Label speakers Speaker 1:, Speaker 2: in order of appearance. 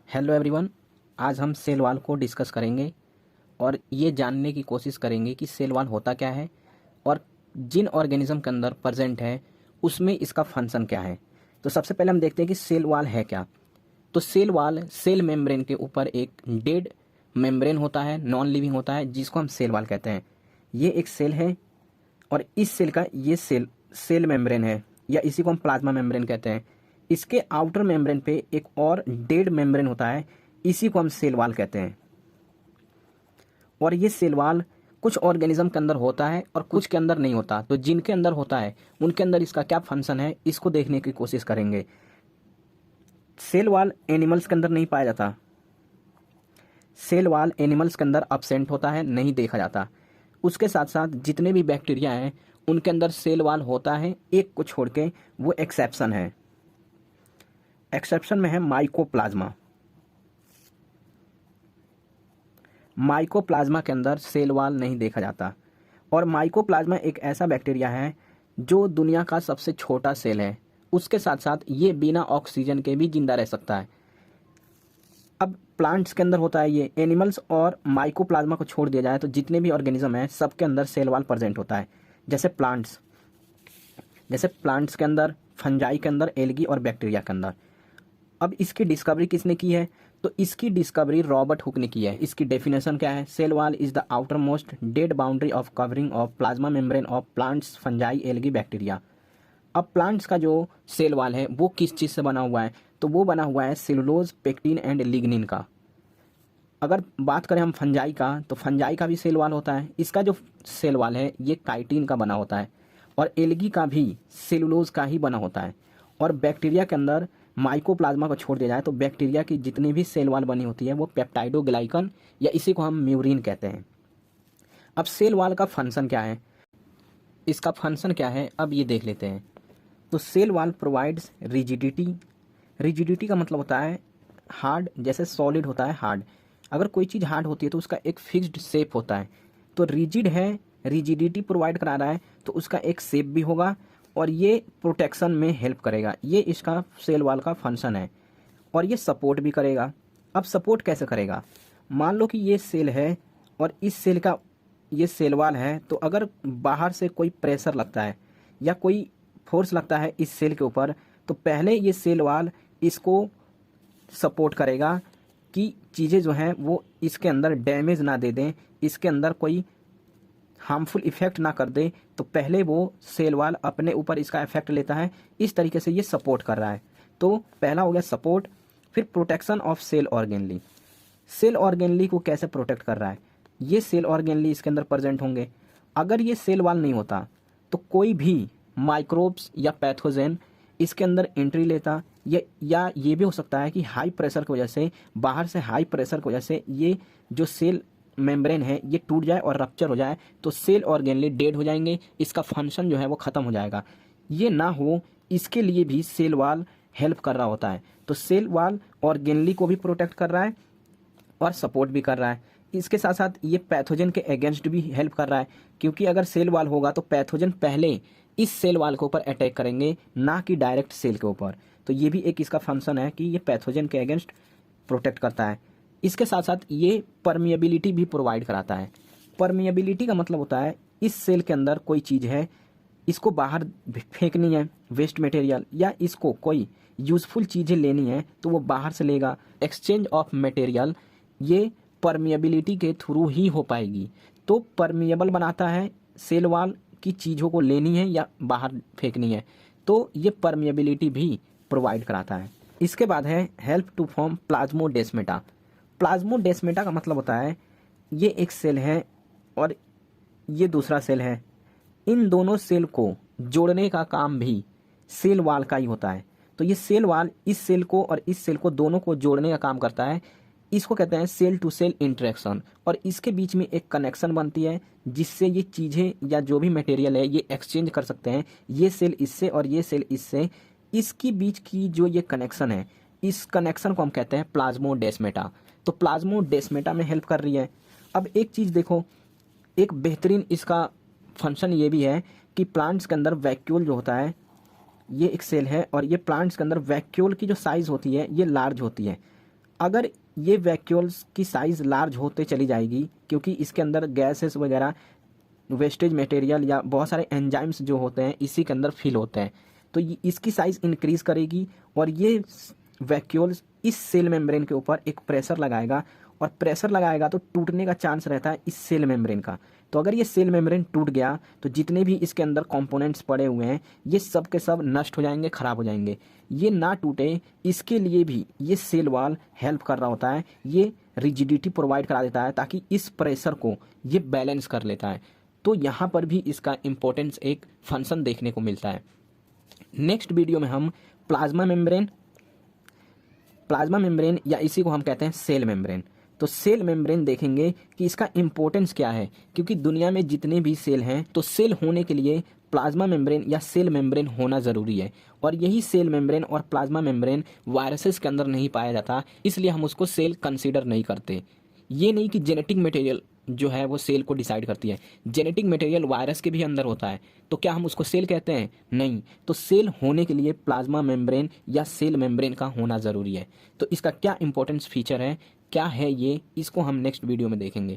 Speaker 1: Hello everyone. आज हम cell wall को डिस्कस करेंगे और ये जानने की कोशिश करेंगे कि सेल वॉल होता क्या है और जिन ऑर्गेनिज्म के अंदर प्रेजेंट है उसमें इसका फंक्शन क्या है। तो सबसे पहले हम देखते हैं कि सेल वॉल है क्या। तो सेल वॉल सेल मेम्ब्रेन के ऊपर एक डेड मेम्ब्रेन होता है, नॉन लिविंग होता है, जिसको हम सेल वॉल कहते हैं। ये एक सेल है और इस सेल का ये सेल मेम्ब्रेन है, या इसी को हम प्लाज्मा मेम्ब्रेन कहते हैं। इसके आउटर मेम्ब्रेन पे एक और डेड मेम्ब्रेन होता है, इसी को हम सेल वॉल कहते हैं। और ये सेल वॉल कुछ ऑर्गेनिज्म के अंदर होता है और कुछ के अंदर नहीं होता। तो जिनके अंदर होता है उनके अंदर इसका क्या फंक्शन है, इसको देखने की कोशिश करेंगे। सेल वॉल एनिमल्स के अंदर नहीं पाया जाता। सेल वॉल एनिमल्स के अंदर अब्सेंट होता है, नहीं देखा जाता। उसके साथ साथ जितने भी बैक्टीरिया हैं उनके अंदर सेल वॉल होता है, एक को छोड़ के, वो एक्सेप्शन है। एक्सेप्शन में है माइकोप्लाज्मा। माइकोप्लाज्मा के अंदर सेल वॉल नहीं देखा जाता। और माइकोप्लाज्मा एक ऐसा बैक्टीरिया है जो दुनिया का सबसे छोटा सेल है। उसके साथ साथ ये बिना ऑक्सीजन के भी जिंदा रह सकता है। अब प्लांट्स के अंदर होता है ये। एनिमल्स और माइकोप्लाज्मा को छोड़ दिया जाए तो जितने भी ऑर्गेनिज्म हैं सबके अंदर सेल वॉल प्रेजेंट होता है। जैसे प्लांट्स के अंदर, फंजाई के अंदर, एल्गी और बैक्टीरिया के अंदर। अब इसकी डिस्कवरी किसने की है? तो इसकी डिस्कवरी रॉबर्ट हुक ने की है। इसकी डेफिनेशन क्या है? Cell wall is the outermost dead boundary of covering of plasma membrane of plants, fungi, algae, bacteria. अब प्लांट्स का जो सेल वॉल है वो किस चीज़ से बना हुआ है? तो वो बना हुआ है सेलुलोज, पेक्टिन एंड लिग्निन का। अगर बात करें हम फंजाई का, तो फंजाई का भी सेल वॉल होता है। इसका जो सेल वॉल है ये काइटिन का बना होता है। और एल्गी का भी सेलुलोज का ही बना होता है। और बैक्टीरिया के अंदर माइकोप्लाज्मा को छोड़ दिया जाए तो बैक्टीरिया की जितनी भी सेल वॉल बनी होती है वो पेप्टाइडोग्लाइकन, या इसी को हम म्यूरिन कहते हैं। अब सेल वॉल का फंक्शन क्या है, इसका फंक्शन क्या है, अब ये देख लेते हैं। तो cell wall provides rigidity. Rigidity का मतलब होता है हार्ड, जैसे सॉलिड होता है हार्ड। अगर कोई चीज़ हार्ड होती है तो उसका एक फिक्स्ड शेप होता है। तो रिजिड है, रिजिडिटी प्रोवाइड करा रहा है तो उसका एक शेप भी होगा और ये प्रोटेक्शन में हेल्प करेगा। ये इसका सेल वॉल का फंक्शन है। और ये सपोर्ट भी करेगा। अब सपोर्ट कैसे करेगा? मान लो कि ये सेल है और इस सेल का ये सेल वॉल है, तो अगर बाहर से कोई प्रेशर लगता है या कोई फोर्स लगता है इस सेल के ऊपर, तो पहले ये सेल वॉल इसको सपोर्ट करेगा कि चीज़ें जो हैं वो इसके अंदर डैमेज ना दे दें, इसके अंदर कोई हार्मफुल इफेक्ट ना कर दे। तो पहले वो सेल वॉल अपने ऊपर इसका इफेक्ट लेता है। इस तरीके से ये सपोर्ट कर रहा है। तो पहला हो गया सपोर्ट। फिर protection of cell organelle. Cell organelle को कैसे प्रोटेक्ट कर रहा है? ये सेल ऑर्गेनली इसके अंदर प्रेजेंट होंगे। अगर ये सेल वॉल नहीं होता तो कोई भी माइक्रोब्स या पैथोजेन इसके अंदर एंट्री लेता, या ये भी हो सकता है कि हाई प्रेशर की वजह से, बाहर से हाई प्रेशर की वजह से ये जो सेल मेम्ब्रेन है ये टूट जाए और रप्चर हो जाए, तो सेल ऑर्गेनली डेड हो जाएंगे। इसका फंक्शन जो है वो ख़त्म हो जाएगा। ये ना हो इसके लिए भी सेल वॉल हेल्प कर रहा होता है। तो सेल वॉल ऑर्गेनली को भी प्रोटेक्ट कर रहा है और सपोर्ट भी कर रहा है। इसके साथ साथ ये पैथोजन के अगेंस्ट भी हेल्प कर रहा है, क्योंकि अगर सेल वॉल होगा तो पैथोजन पहले इस सेल वॉल के ऊपर अटैक करेंगे, ना कि डायरेक्ट सेल के ऊपर। तो ये भी एक इसका फंक्शन है कि ये पैथोजन के अगेंस्ट प्रोटेक्ट करता है। इसके साथ साथ ये परमिएबिलिटी भी प्रोवाइड कराता है। परमिएबिलिटी का मतलब होता है इस सेल के अंदर कोई चीज़ है, इसको बाहर फेंकनी है, वेस्ट मटेरियल, या इसको कोई यूज़फुल चीज़ें लेनी है तो वो बाहर से लेगा। एक्सचेंज ऑफ मटेरियल ये परमिएबिलिटी के थ्रू ही हो पाएगी। तो परमिएबल बनाता है सेल वॉल की चीज़ों को लेनी है या बाहर फेंकनी है, तो ये परमिएबिलिटी भी प्रोवाइड कराता है। इसके बाद है help to form plasmodesmata. Plasmodesmata का मतलब होता है ये एक सेल है और ये दूसरा सेल है। इन दोनों सेल को जोड़ने का काम भी सेल वॉल का ही होता है। तो ये सेल वॉल इस सेल को और इस सेल को दोनों को जोड़ने का काम करता है। इसको कहते हैं सेल टू सेल इंटरेक्शन। और इसके बीच में एक कनेक्शन बनती है जिससे ये चीज़ें या जो भी मटेरियल है ये एक्सचेंज कर सकते हैं, ये सेल इससे और ये सेल इससे। इसकी बीच की जो ये कनेक्शन है, इस कनेक्शन को हम कहते हैं प्लाज्मोडेस्मेटा। तो प्लाज्मोडेस्मेटा में हेल्प कर रही है। अब एक चीज़ देखो, एक बेहतरीन इसका फंक्शन ये भी है कि प्लांट्स के अंदर वैक्यूल जो होता है, ये एक सेल है और ये प्लांट्स के अंदर वैक्यूल की जो साइज़ होती है ये लार्ज होती है। अगर ये वैक्यूल्स की साइज़ लार्ज होते चली जाएगी, क्योंकि इसके अंदर गैसेस वगैरह, वेस्टेज मटेरियल या बहुत सारे एंजाइम्स जो होते हैं इसी के अंदर फिल होते हैं, तो इसकी साइज़ इंक्रीज़ करेगी और ये वैक्यूल्स इस सेल मेम्ब्रेन के ऊपर एक प्रेशर लगाएगा, और प्रेशर लगाएगा तो टूटने का चांस रहता है इस सेल मेम्ब्रेन का। तो अगर ये सेल मेम्ब्रेन टूट गया तो जितने भी इसके अंदर कंपोनेंट्स पड़े हुए हैं ये सब के सब नष्ट हो जाएंगे, ख़राब हो जाएंगे। ये ना टूटे इसके लिए भी ये सेल वॉल हेल्प कर रहा होता है, ये रिजिडिटी प्रोवाइड करा देता है ताकि इस प्रेशर को ये बैलेंस कर लेता है। तो यहाँ पर भी इसका इम्पोर्टेंस एक फंक्शन देखने को मिलता है। नेक्स्ट वीडियो में हम प्लाज्मा मेम्ब्रेन या इसी को हम कहते हैं सेल मेम्ब्रेन, तो सेल मेम्ब्रेन देखेंगे कि इसका इम्पोर्टेंस क्या है, क्योंकि दुनिया में जितने भी सेल हैं तो सेल होने के लिए प्लाज्मा मेम्ब्रेन या सेल मेम्ब्रेन होना ज़रूरी है, और यही सेल मेम्ब्रेन और प्लाज्मा मेम्ब्रेन वायरसेस के अंदर नहीं पाया जाता, इसलिए हम उसको सेल कंसीडर नहीं करते। ये नहीं कि जेनेटिक मटेरियल जो है वो सेल को डिसाइड करती है, जेनेटिक मटेरियल वायरस के भी अंदर होता है, तो क्या हम उसको सेल कहते हैं? नहीं। तो सेल होने के लिए प्लाज्मा मेम्ब्रेन या सेल मेम्ब्रेन का होना ज़रूरी है। तो इसका क्या इंपॉर्टेंस फीचर है, क्या है ये, इसको हम नेक्स्ट वीडियो में देखेंगे।